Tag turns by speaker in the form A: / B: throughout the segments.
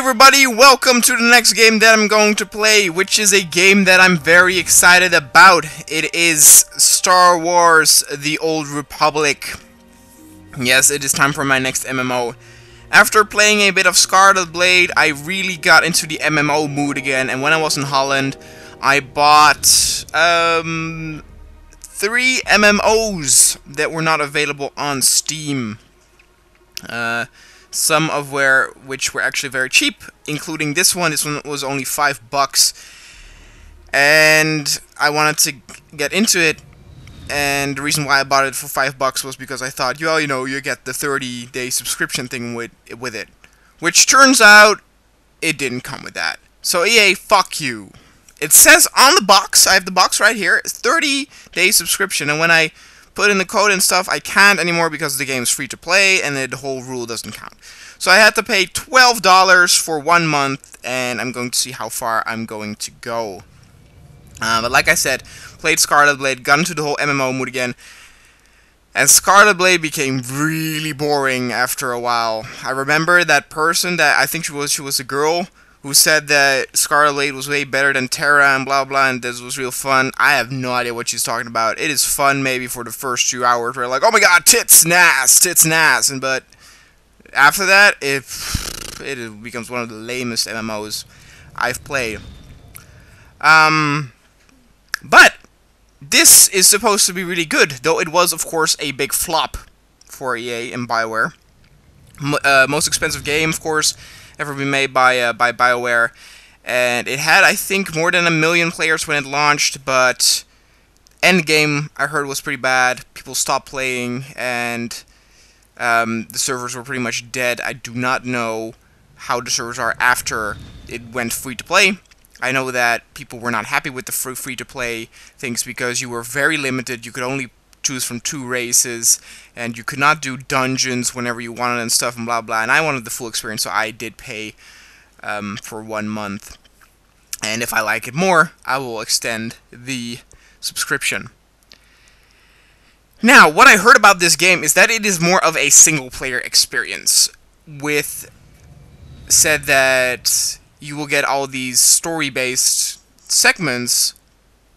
A: everybody, welcome to the next game that I'm going to play, which is a game that I'm very excited about. It is Star Wars: The Old Republic. Yes, it is time for my next MMO. After playing a bit of Scarlet Blade, I really got into the MMO mood again, and when I was in Holland, I bought 3 MMOs that were not available on Steam. Some of which were actually very cheap, including this one. This one was only $5, and I wanted to get into it. And the reason why I bought it for $5 was because I thought, well, you get the 30-day subscription thing with it, which turns out it didn't come with that. So EA, fuck you. It says on the box, I have the box right here, 30-day subscription, and when I put in the code and stuff, I can't anymore because the game's free to play and the whole rule doesn't count. So I had to pay $12 for 1 month, and I'm going to see how far I'm going to go. But like I said, played Scarlet Blade, got into the whole MMO mood again, and Scarlet Blade became really boring after a while. I remember that person that I think she was a girl who said that Scarlet Blade was way better than Terra and blah blah, and this was real fun. I have no idea what she's talking about. It is fun maybe for the first 2 hours where like, oh my god, tits, nass, but after that, it becomes one of the lamest MMOs I've played. But this is supposed to be really good, though it was, of course, a big flop for EA and BioWare. Most expensive game, of course, ever been made by BioWare, and it had, I think, more than 1 million players when it launched, but endgame, I heard, was pretty bad. People stopped playing, and the servers were pretty much dead. I do not know how the servers are after it went free-to-play. I know that people were not happy with the free-to-play things because you were very limited. You could only choose from 2 races, and you could not do dungeons whenever you wanted and stuff and blah blah, and I wanted the full experience, so I did pay for 1 month. And if I like it more, I will extend the subscription. Now, what I heard about this game is that it is more of a single-player experience, said that you will get all these story-based segments,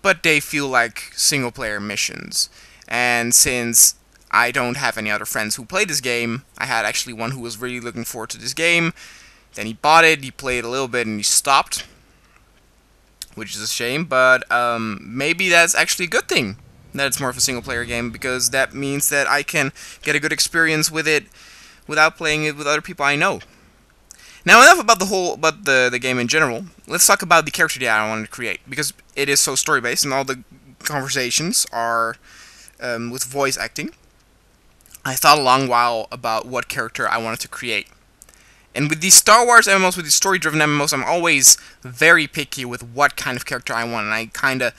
A: but they feel like single-player missions. And since I don't have any other friends who play this game, I had actually one who was really looking forward to this game. Then he bought it, he played a little bit, and he stopped, which is a shame, but maybe that's actually a good thing that it's more of a single-player game, because that means that I can get a good experience with it without playing it with other people I know. Now, enough about the game in general. Let's talk about the character that I wanted to create, because it is so story-based, and all the conversations are with voice acting. I thought a long while about what character I wanted to create. And with these Star Wars MMOs, with these story-driven MMOs, I'm always very picky with what kind of character I want, and I kind of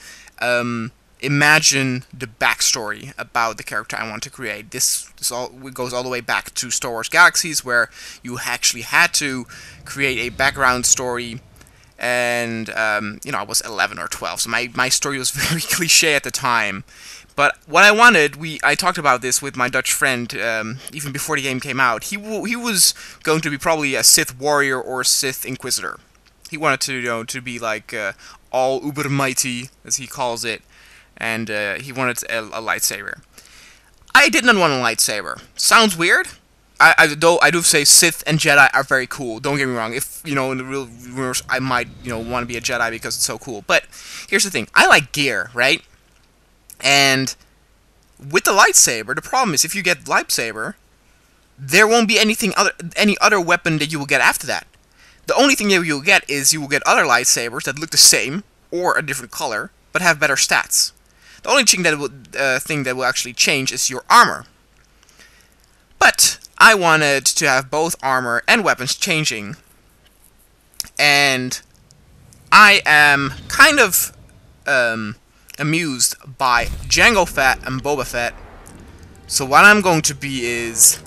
A: imagine the backstory about the character I want to create. This goes all the way back to Star Wars Galaxies, where you actually had to create a background story, and I was 11 or 12, so my story was very cliche at the time. But what I wanted, I talked about this with my Dutch friend even before the game came out. He was going to be probably a Sith warrior or a Sith Inquisitor. He wanted to be like all uber mighty, as he calls it, and he wanted a lightsaber. I did not want a lightsaber. Sounds weird. I do say Sith and Jedi are very cool. Don't get me wrong. If in the real universe, I might want to be a Jedi because it's so cool. But here's the thing: I like gear, right? And with the lightsaber, the problem is if you get lightsaber, there won't be any other weapon that you will get after that. The only thing that you'll get is you will get other lightsabers that look the same or a different color, but have better stats. The only thing that will actually change is your armor. But I wanted to have both armor and weapons changing, and I am kind of amused by Jango Fett and Boba Fett. So what I'm going to be is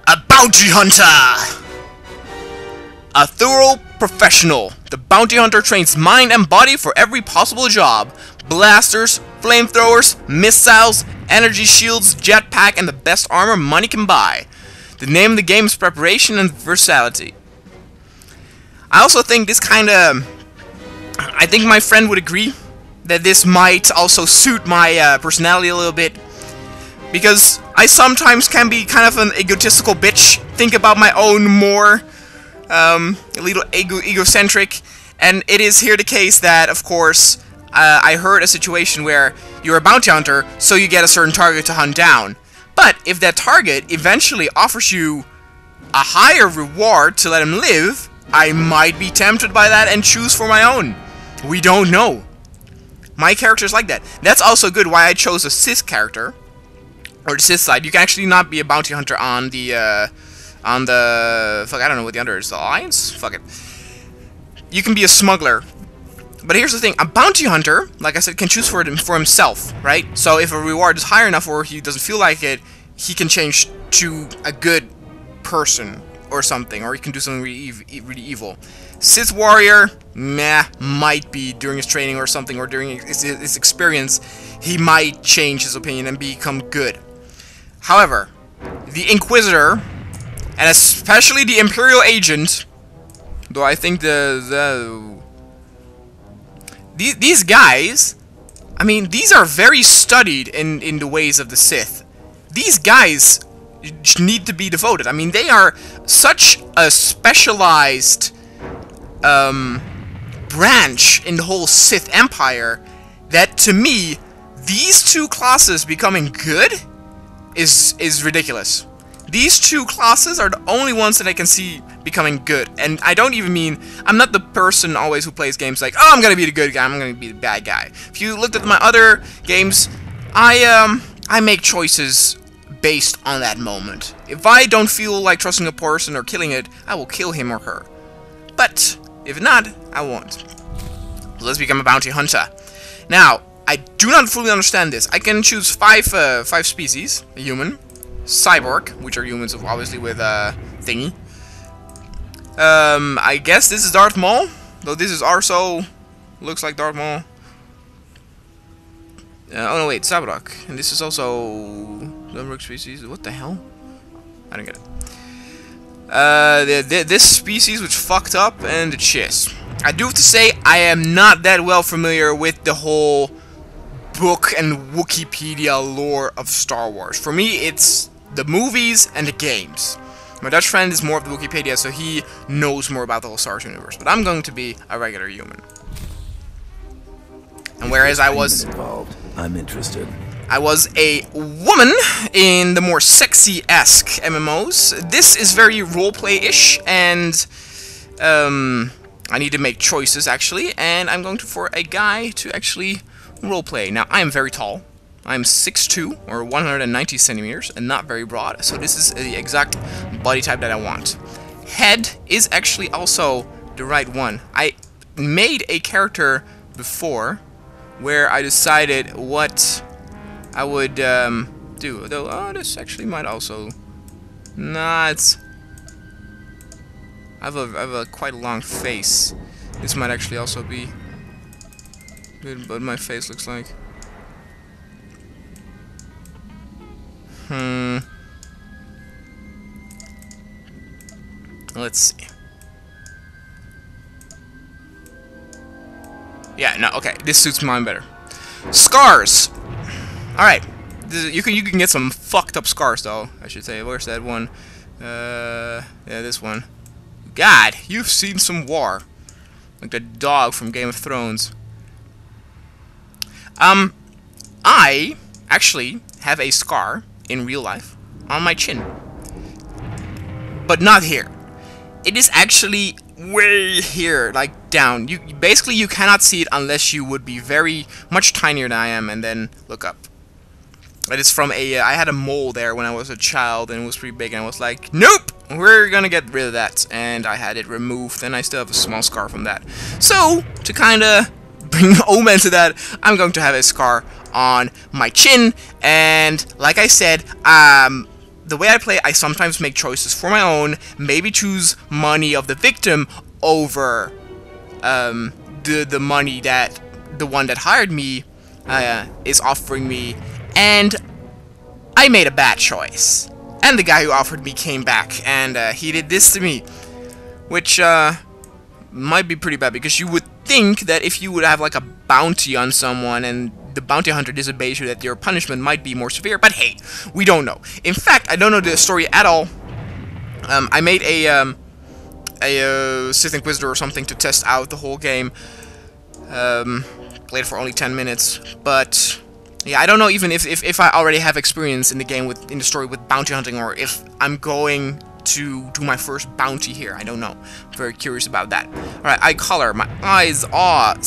A: a bounty hunter! A thorough professional. The bounty hunter trains mind and body for every possible job. Blasters, flamethrowers, missiles, energy shields, jetpack, and the best armor money can buy. The name of the game is preparation and versatility. I also think this kind of... I think my friend would agree that this might also suit my personality a little bit. Because I sometimes can be kind of an egotistical bitch. Think about my own more. A little egocentric. And it is here the case that, of course, I heard a situation where you're a bounty hunter, so you get a certain target to hunt down. But if that target eventually offers you a higher reward to let him live, I might be tempted by that and choose for my own. We don't know. My character's like that. That's also good why I chose a Sith character. Or the Sith side. You can actually not be a bounty hunter on the, fuck, I don't know what the other is. The Alliance? Fuck it. You can be a smuggler. But here's the thing. A bounty hunter, like I said, can choose for himself, right? So if a reward is high enough or he doesn't feel like it, he can change to a good person or something. Or he can do something really evil. Sith warrior, meh, might be during his training or something, or during his experience, he might change his opinion and become good. However, the Inquisitor, and especially the Imperial Agent, though I think these guys, I mean, these are very studied in the ways of the Sith. These guys need to be devoted. I mean, they are such a specialized branch in the whole Sith Empire that, to me, these two classes becoming good is ridiculous. These two classes are the only ones that I can see becoming good. And I don't even mean... I'm not the person always who plays games like, oh, I'm gonna be the good guy, I'm gonna be the bad guy. If you looked at my other games, I make choices based on that moment. If I don't feel like trusting a person or killing it, I will kill him or her. But if not, I won't. So let's become a bounty hunter. Now, I do not fully understand this. I can choose five species. A human, cyborg, which are humans obviously with a thingy. I guess this is Darth Maul, though this is also looks like Darth Maul. Oh no, wait, Sabrak, and this is also number species. What the hell? I don't get it. This species which fucked up, and the Chiss. I do have to say I am not that well familiar with the whole book and Wikipedia lore of Star Wars. For me, it's the movies and the games. My Dutch friend is more of the Wikipedia, so he knows more about the whole Star Wars universe. But I'm going to be a regular human. And whereas I was
B: involved, I'm interested.
A: I was a woman in the more sexy-esque MMOs. This is very roleplay-ish, and I need to make choices actually. And I'm going for a guy to actually roleplay. Now I am very tall. I'm 6'2", or 190 centimeters, and not very broad, so this is the exact body type that I want. Head is actually also the right one. I made a character before where I decided what I would do. Though, oh, this actually might also... Nah, it's... I have a quite a long face. This might actually also be what my face looks like. Let's see. Yeah, no, okay. This suits mine better. Scars. All right. You can get some fucked up scars though. I should say. Where's that one? Yeah, this one. God, you've seen some war. Like the dog from Game of Thrones. I actually have a scar in real life on my chin, but not here. It is actually way here, like down. Basically you cannot see it unless you would be very much tinier than I am and then look up. It is from a I had a mole there when I was a child and it was pretty big, and I was like, nope, we're gonna get rid of that, and I had it removed, and I still have a small scar from that. So to kinda bring omen to that, I'm going to have a scar on my chin. And like I said, the way I play, I sometimes make choices for my own, maybe choose money of the victim over the money that the one that hired me is offering me, and I made a bad choice. And the guy who offered me came back, and he did this to me, which might be pretty bad, because you would think that if you would have like a bounty on someone and the bounty hunter disobeys you, that your punishment might be more severe, but hey, we don't know. In fact, I don't know the story at all. I made a Sith Inquisitor or something to test out the whole game. Played for only 10 minutes, but yeah, I don't know even if I already have experience in the game in the story with bounty hunting, or if I'm going to do my first bounty here. I don't know. I'm very curious about that. Alright, eye color. My eyes are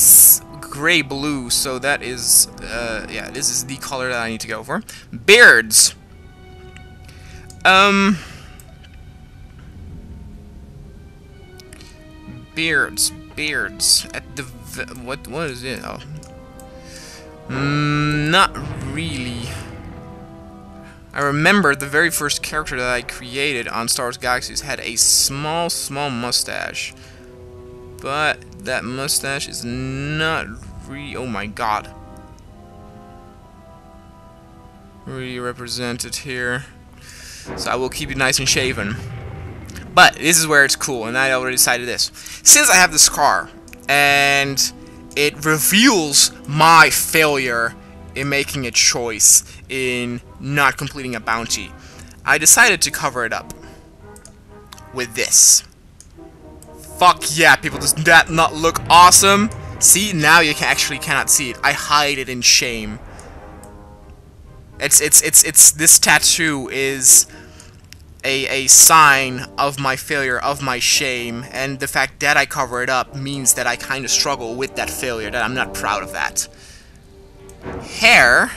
A: gray blue, so that is yeah, this is the color that I need to go for. Beards. Beards. At the what is it? Oh. Not really. I remember the very first character that I created on Star Wars Galaxies had a small mustache. But that mustache is not really... Oh my god. Really represented here. So I will keep it nice and shaven. But this is where it's cool, and I already decided this. Since I have this scar, and it reveals my failure in making a choice in not completing a bounty, I decided to cover it up with this. Fuck yeah, people, does that not look awesome? See, now you actually cannot see it. I hide it in shame. It's this tattoo is a sign of my failure, of my shame, and the fact that I cover it up means that I kind of struggle with that failure, that I'm not proud of that. Hair,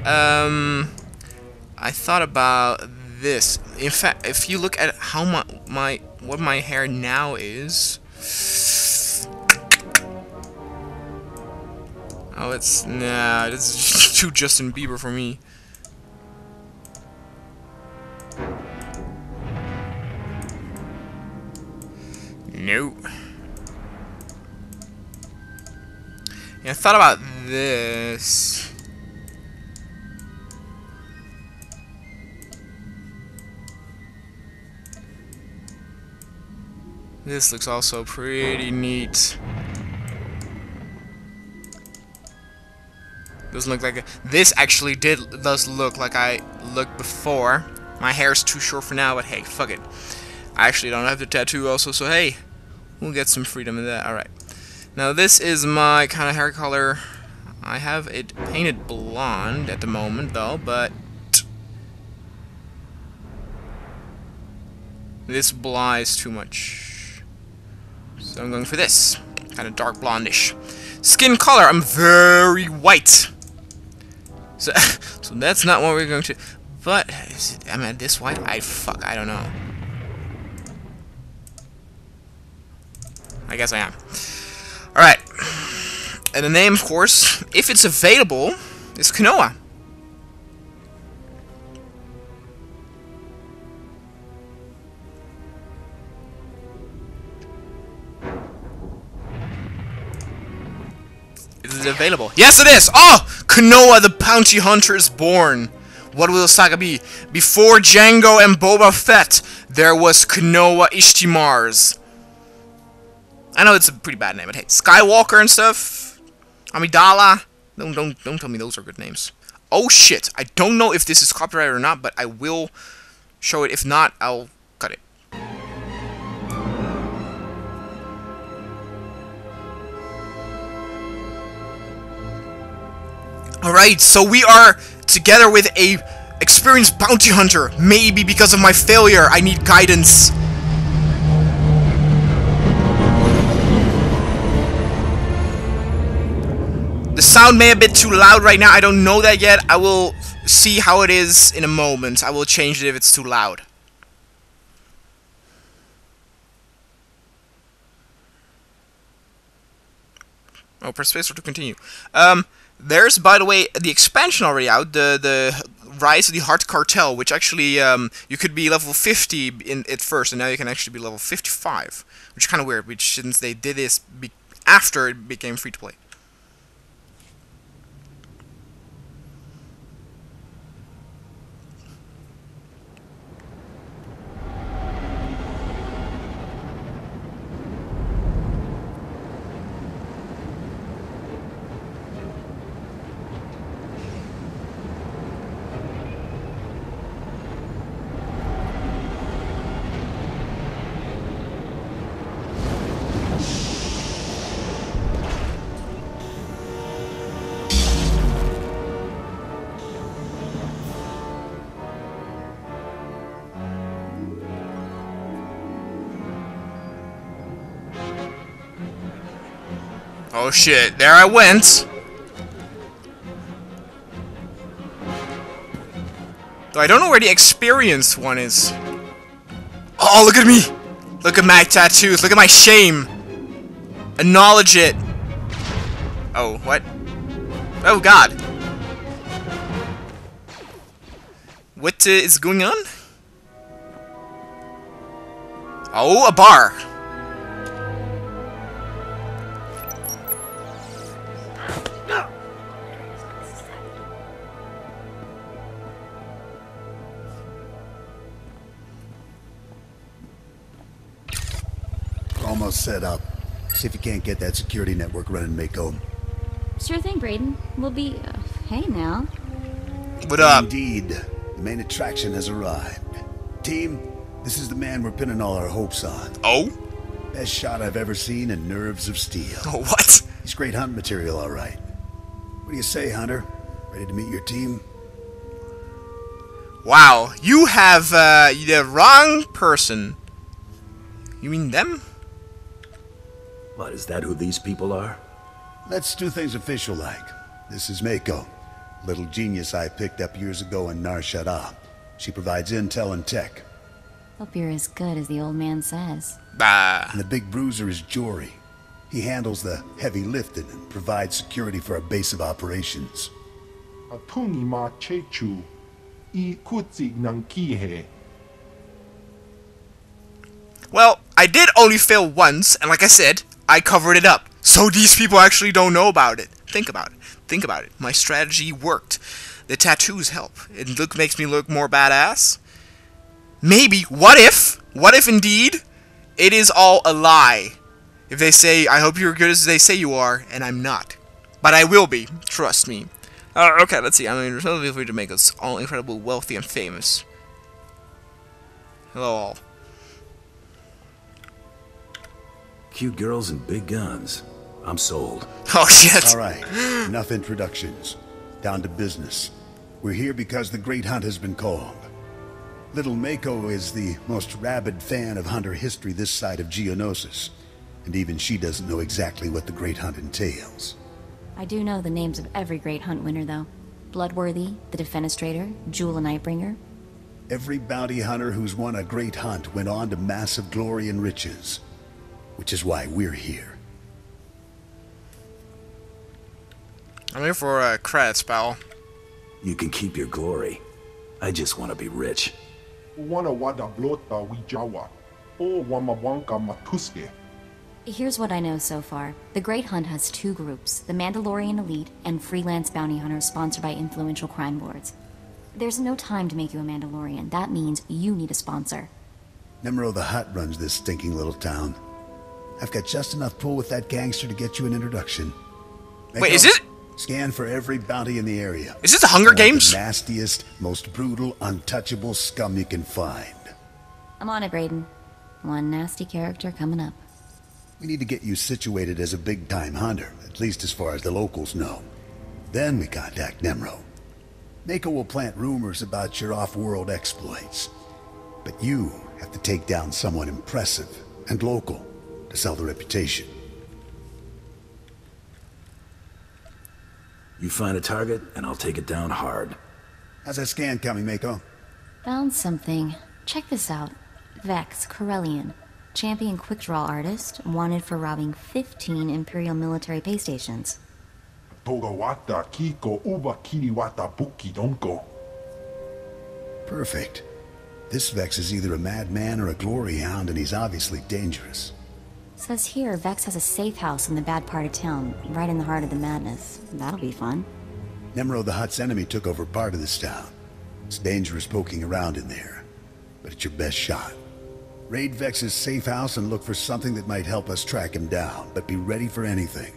A: I thought about this. In fact, if you look at how what my hair now is, oh, it's too Justin Bieber for me. No. Yeah, I thought about this. This looks also pretty neat. Doesn't look like this actually does look like I looked before. My hair's too short for now, but hey, fuck it. I actually don't have the tattoo also, so hey, we'll get some freedom in that. Alright. Now this is my kind of hair color. I have it painted blonde at the moment though, but this blah is too much. So I'm going for this. Kind of dark blondish. Skin color, I'm very white. So that's not what we're going to... But, am I this white? I don't know. I guess I am. Alright. And the name, of course, if it's available, is Konoa. Is it available? Yes, it is! Oh! Konoa the Bounty Hunter is born. What will the saga be? Before Jango and Boba Fett, there was Konoa Ishtimars. I know it's a pretty bad name, but hey, Skywalker and stuff. Amidala. Don't tell me those are good names. Oh shit! I don't know if this is copyrighted or not, but I will show it. If not, I'll cut it. Alright, so we are together with a experienced bounty hunter. Maybe because of my failure, I need guidance. The sound may be a bit too loud right now. I don't know that yet. I will see how it is in a moment. I will change it if it's too loud. Oh, press space to continue. There's, by the way, the expansion already out. The Rise of the Heart Cartel, which actually you could be level 50 at first, and now you can actually be level 55, which is kind of weird. Which since they did this after it became free to play. Oh shit, there I went. Though I don't know where the experienced one is. Oh, look at me! Look at my tattoos, look at my shame! Acknowledge it! Oh, what? Oh god. What is going on? Oh, a bar!
B: Almost set up. See if you can't get that security network running, Mako.
C: Sure thing, Brayden. We'll be... hey now.
A: What up?
B: Indeed. The main attraction has arrived. Team, this is the man we're pinning all our hopes on.
A: Oh?
B: Best shot I've ever seen and nerves of steel.
A: Oh, what?
B: He's great hunt material, all right. What do you say, Hunter? Ready to meet your team?
A: Wow, you have the wrong person. You mean them?
D: What, is that who these people are?
B: Let's do things official-like. This is Mako, little genius I picked up years ago in Nar Shaddaa. She provides intel and tech.
C: Hope you're as good as the old man says.
A: Bah.
B: And the big bruiser is Jory. He handles the heavy lifting and provides security for our base of operations.
E: Atuni ma chechu, I kutsi nankihe.
A: Well, I did only fail once, and like I said, I covered it up. So these people actually don't know about it. Think about it. Think about it. My strategy worked. The tattoos help. It makes me look more badass. Maybe. What if indeed it is all a lie? If they say, I hope you're good as they say you are, and I'm not. But I will be. Trust me. Okay, let's see. I'm responsible to make us all incredibly wealthy and famous. Hello all.
D: Cute girls and big guns. I'm sold.
A: Oh shit.
B: All right, enough introductions. Down to business. We're here because the Great Hunt has been called. Little Mako is the most rabid fan of hunter history this side of Geonosis. And even she doesn't know exactly what the Great Hunt entails.
C: I do know the names of every great hunt winner, though. Bloodworthy, the Defenestrator, Jewel and Nightbringer.
B: Every bounty hunter who's won a great hunt went on to massive glory and riches. Which is why we're here.
A: I'm here for credits, pal.
D: You can keep your glory. I just want to be rich.
E: Wana wada blota wijawa. O wamawanka matuske.
C: Here's what I know so far. The Great Hunt has two groups, the Mandalorian Elite and freelance bounty hunters sponsored by influential crime lords. There's no time to make you a Mandalorian. That means you need a sponsor.
B: Nemro the Hutt runs this stinking little town. I've got just enough pull with that gangster to get you an introduction.
A: Wait, is it?
B: Scan for every bounty in the area.
A: Is this the Hunger Games?
B: The nastiest, most brutal, untouchable scum you can find.
C: I'm on it, Brayden. One nasty character coming up.
B: We need to get you situated as a big-time hunter, at least as far as the locals know. Then we contact Nemro. Mako will plant rumors about your off-world exploits. But you have to take down someone impressive and local to sell the reputation.
D: You find a target, and I'll take it down hard.
B: How's that scan coming, Mako?
C: Found something. Check this out. Vex, Corellian. Champion quick-draw artist, wanted for robbing 15 Imperial military pay stations.
E: Togawata kiko uba kiriwata buki donko.
B: Perfect. This Vex is either a madman or a glory hound, and he's obviously dangerous.
C: Says here, Vex has a safe house in the bad part of town, right in the heart of the madness. That'll be fun.
B: Nemro the Hutt's enemy took over part of this town. It's dangerous poking around in there, but it's your best shot. Raid Vex's safe house and look for something that might help us track him down, but be ready for anything.